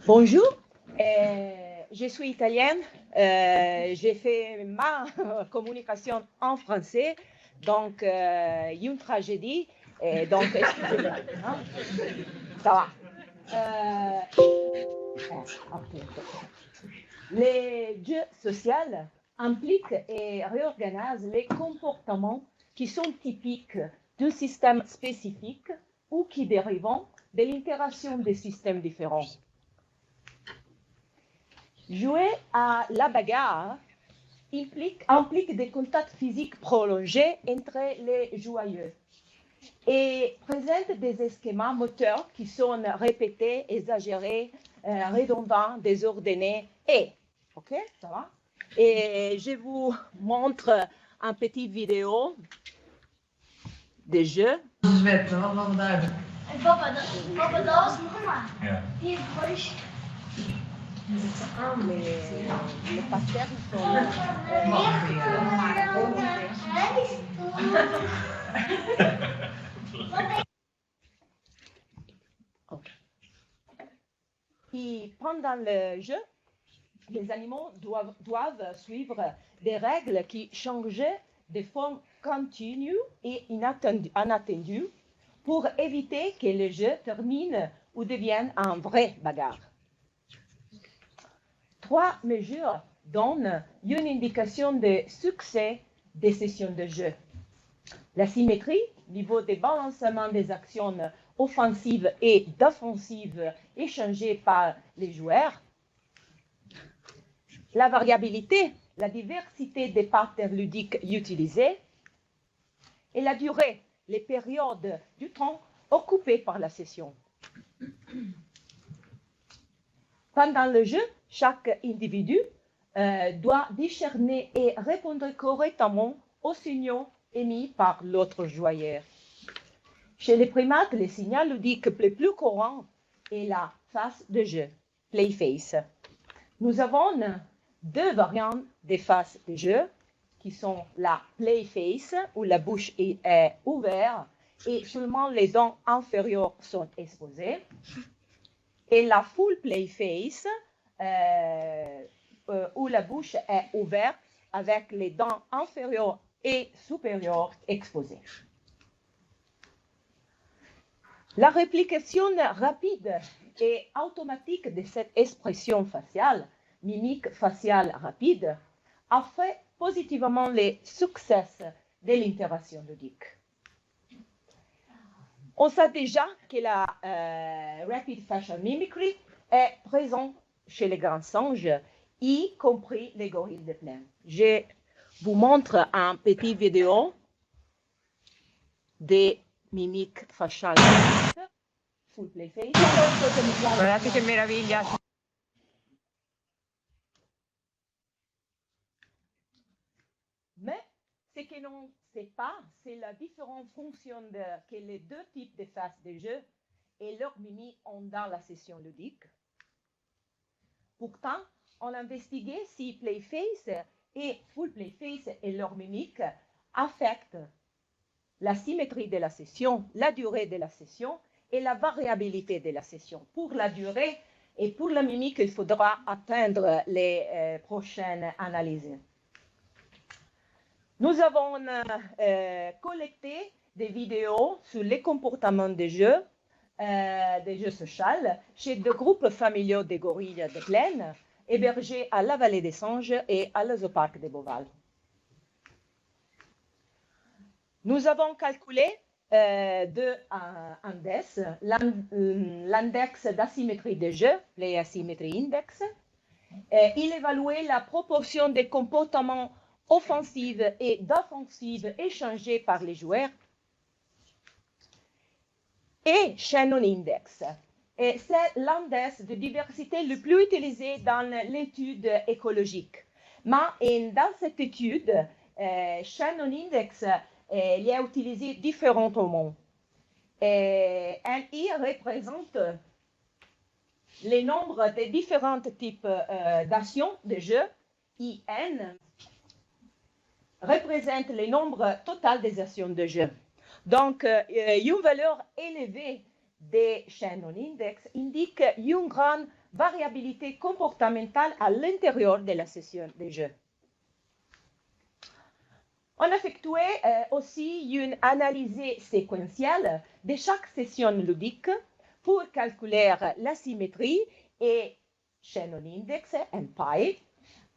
Bonjour, je suis italienne. J'ai fait ma communication en français, donc une tragédie. Donc, excusez-moi. Hein? Ça va. Les jeux sociaux impliquent et réorganisent les comportements qui sont typiques d'un système spécifique ou qui dérivent de l'interaction des systèmes différents. Jouer à la bagarre implique des contacts physiques prolongés entre les joueurs et présente des schémas moteurs qui sont répétés, exagérés, redondants, désordonnés ok, ça va? Et je vous montre une petite vidéo des jeux. Papa, dat was mama. Ja. Die heeft broodje. Les patterns sont Et pendant le jeu, les animaux doivent suivre des règles qui changent de forme continue et inattendues pour éviter que le jeu termine ou devienne un vrai bagarre. 3 mesures donnent une indication de succès des sessions de jeu. La symétrie, niveau de balancement des actions offensives et défensives échangées par les joueurs. La variabilité, la diversité des patterns ludiques utilisés. Et la durée, les périodes du temps occupées par la session. Pendant le jeu, chaque individu doit discerner et répondre correctement aux signaux émis par l'autre joueur. Chez les primates, le signal ludique le plus courant est la phase de jeu, play phase. Nous avons 2 variantes des phases de jeu qui sont la play phase où la bouche est ouverte et seulement les dents inférieures sont exposées. Et la full play phase où la bouche est ouverte avec les dents inférieures et supérieures exposées. La réplication rapide et automatique de cette expression faciale, mimique faciale rapide, a fait positivement les succès de l'interaction ludique. On sait déjà que la Rapid Facial Mimicry est présente chez les grands singes, y compris les gorilles de plaine. Je vous montre une petite vidéo des mimiques faciales. Full play face. Guardate che meraviglia! Mais ce que l'on ne sait pas, c'est la différente fonction que les 2 types de phases de jeu et leurs mimiques ont dans la session ludique. Pourtant, on a investigué si Playface et Full Playface et leurs mimiques affectent la symétrie de la session, la durée de la session et la variabilité de la session. Pour la durée et pour la mimique, il faudra attendre les prochaines analyses. Nous avons collecté des vidéos sur les comportements des jeux sociaux chez 2 groupes familiaux de gorilles de plaine hébergés à la vallée des Singes et à l'Zooparc de Beauval. Nous avons calculé 2 indices, l'index d'asymétrie des jeux, Play Asymmetry Index. Il évaluait la proportion des comportements offensifs et défensifs échangés par les joueurs. Et Shannon Index. Et c'est l'indice de diversité le plus utilisé dans l'étude écologique. Mais dans cette étude, Shannon Index il est utilisé différemment. Il représente le nombre de différents types d'actions de jeu. IN représente le nombre total des actions de jeu. Donc, une valeur élevée des Shannon Index indique une grande variabilité comportementale à l'intérieur de la session de jeu. On effectuait aussi une analyse séquentielle de chaque session ludique pour calculer la symétrie et Shannon Index and Pi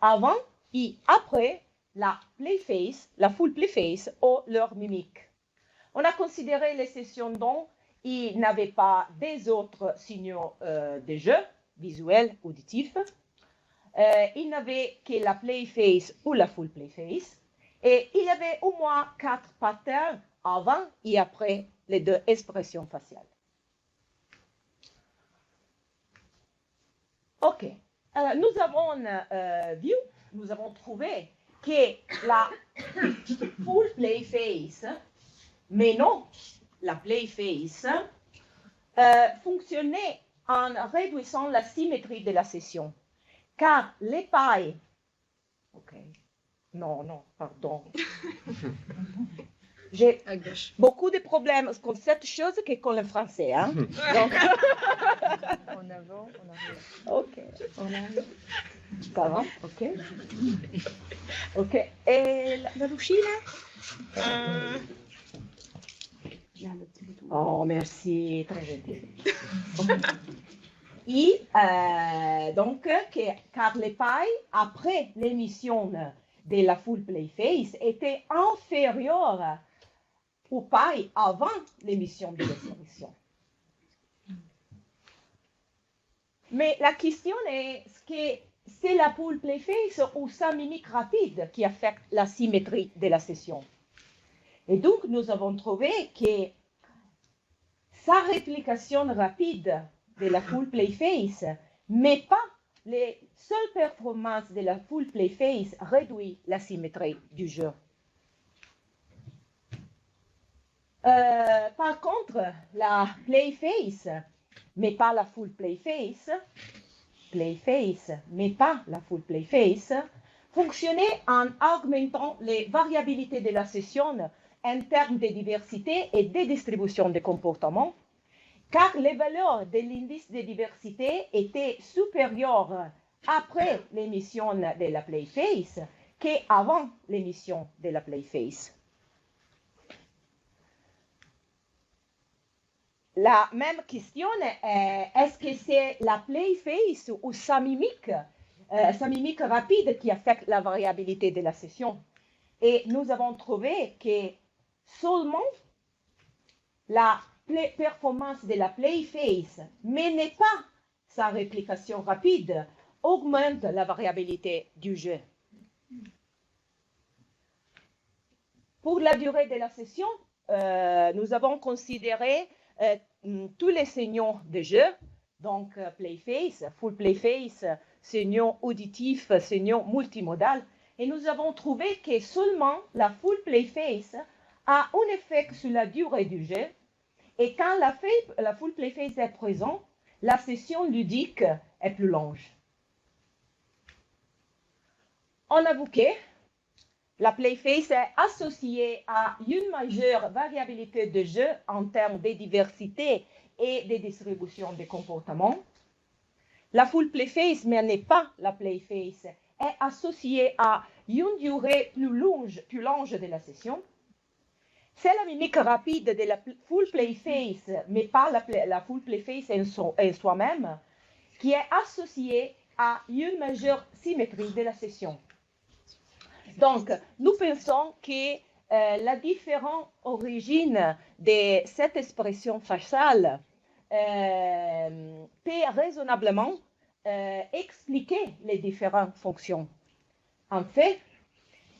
avant et après la play phase, la full play phase ou leur mimique. On a considéré les sessions dont il n'y avait pas des autres signaux de jeu, visuels, auditifs. Il n'y avait que la play phase ou la full play phase. Et il y avait au moins 4 patterns avant et après les 2 expressions faciales. OK. Nous avons trouvé que la full play phase, mais non la play phase, fonctionnait en réduisant la symétrie de la session. Car les pailles... OK. Non, pardon. J'ai beaucoup de problèmes avec cette chose qu'avec le français. Hein? Donc... En avant, en arrière. OK. Ça va? OK. OK. Et la Lucina? Oh, merci. Très gentil. Et donc, car les pailles, après l'émission de la full play phase, étaient inférieures aux pailles avant l'émission de l'expression. Mais la question est, est-ce que c'est la full play phase ou sa mimique rapide qui affecte la symétrie de la session? Et donc, nous avons trouvé que sa réplication rapide de la full play phase, mais pas les seules performances de la full play phase réduit la symétrie du jeu. Par contre, la play phase, mais pas la full play phase, mais pas la full play phase, fonctionnait en augmentant les variabilités de la session en termes de diversité et de distribution de comportements, car les valeurs de l'indice de diversité étaient supérieures après l'émission de la play phase qu'avant l'émission de la play phase. La même question est, est-ce que c'est la play phase ou sa mimique rapide qui affecte la variabilité de la session? Et nous avons trouvé que seulement la performance de la play phase, mais n'est pas sa réplication rapide, augmente la variabilité du jeu. Pour la durée de la session, nous avons considéré tous les signaux de jeu, donc play phase, full play phase, signaux auditifs, signaux multimodal, et nous avons trouvé que seulement la full play phase a un effet sur la durée du jeu, et quand la full play phase est présente, la session ludique est plus longue. On a vu que la play phase est associée à une majeure variabilité de jeu en termes de diversité et de distribution des comportements. La full play phase, mais n'est pas la play phase, est associée à une durée plus longue de la session. C'est la mimique rapide de la full play phase, mais pas la full play phase en soi-même, qui est associée à une majeure symétrie de la session. Donc, nous pensons que la différente origine de cette expression faciale peut raisonnablement expliquer les différentes fonctions. En fait,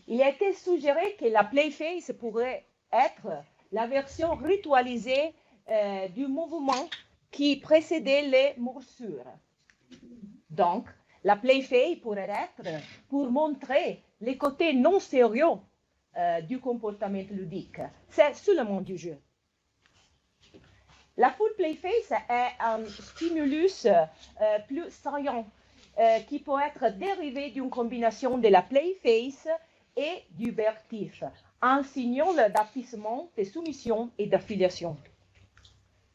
il a été suggéré que la play phase pourrait être la version ritualisée du mouvement qui précédait les morsures. Donc, la play phase pourrait être pour montrer les côtés non sérieux du comportement ludique. C'est seulement du jeu. La full play phase est un stimulus plus saillant qui peut être dérivé d'une combinaison de la play phase et du vertif, un signal d'affisement, de soumission et d'affiliation.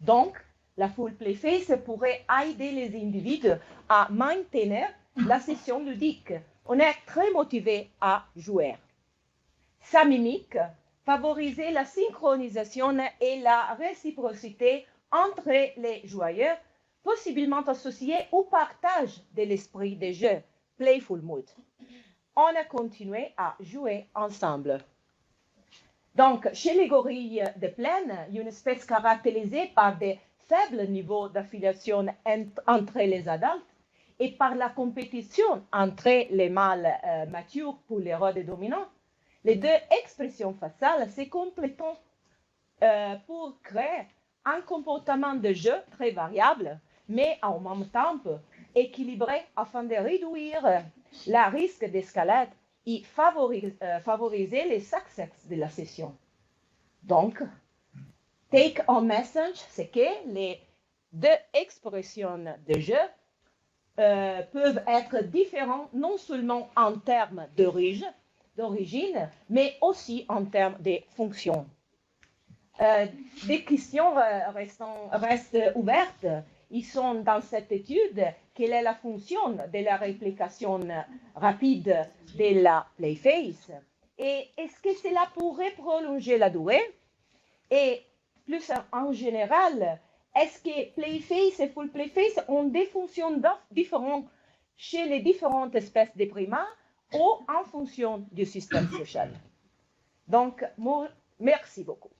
Donc, La full play phase pourrait aider les individus à maintenir la session ludique. On est très motivé à jouer. Sa mimique favorisait la synchronisation et la réciprocité entre les joueurs, possiblement associés au partage de l'esprit des jeux, Playful Mood. On a continué à jouer ensemble. Donc, chez les gorilles de plaine, une espèce caractérisée par des faibles niveaux d'affiliation entre les adultes et par la compétition entre les mâles matures pour les rôles dominants, les deux expressions faciales se complètent pour créer un comportement de jeu très variable, mais en même temps équilibré afin de réduire le risque d'escalade et favoriser les succès de la session. Donc, take home message, c'est que les deux expressions de jeu peuvent être différentes non seulement en termes d'origine, mais aussi en termes de fonction. Des questions restent ouvertes. Ils sont dans cette étude, quelle est la fonction de la réplication rapide de la play phase? Et est-ce que cela pourrait prolonger la durée? Et plus en général, est-ce que play phase et full play phase ont des fonctions différentes chez les différentes espèces de primates ou en fonction du système social? Donc, merci beaucoup.